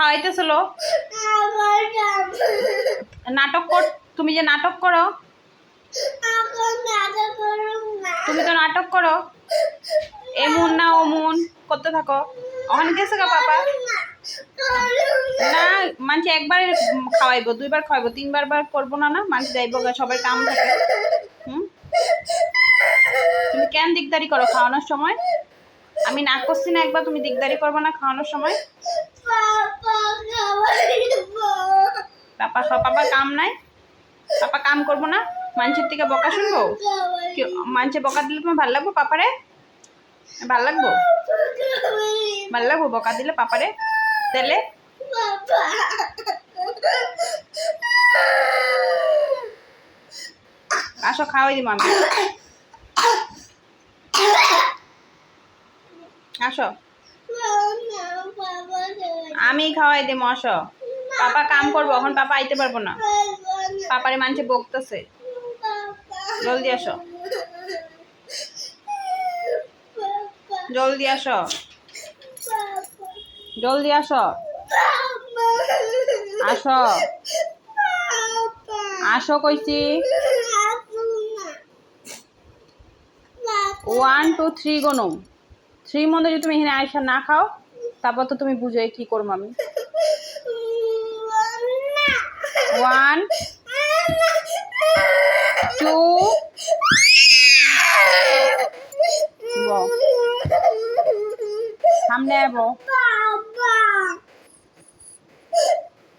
খাওয়াইতেছিল নাটক কর, তুমি যে নাটক করো, তুমি তো নাটক করো এমন না অমন করতে থাকো। ওখানে গেছে গা পাপা না, মানছি একবার খাওয়াইবো, দুইবার খাওয়াইবো, তিনবার বার করবো না, না মানছি যাইবো গা, সবার কাম থাকে। তুমি কেন দিকদারি করো খাওয়ানোর সময়? আমি না করছি না একবার, তুমি দিকদারি করবো না খাওয়ানোর সময়? পাপা পাপা কাম নাই, পাপা কাম করবো না, মানুষের থেকে বকা শুনবো? মানুষের বকা দিলে তোমার ভাল লাগবো? পাপারে ভাল লাগবো? ভাল লাগবো বকা দিলে পাপারে? তাহলে আসো খাওয়াই দিব আমি, আসো আমি খাওয়াই দিব, আসো। পাপা কাম করবো, এখন পাপা আইতে পারবো না, পাপারে মানুষে বকতেছে। জলদি আসো, জলদি আসো, জলদি আসো, আসো আসো কইছি। 1 2 3 গনো, 3 মধ্যে যদি তুমি এখানে আয়সা না খাও তারপর তো তুমি বুঝো কি করবো আমি। 1 2 সামনে আবো।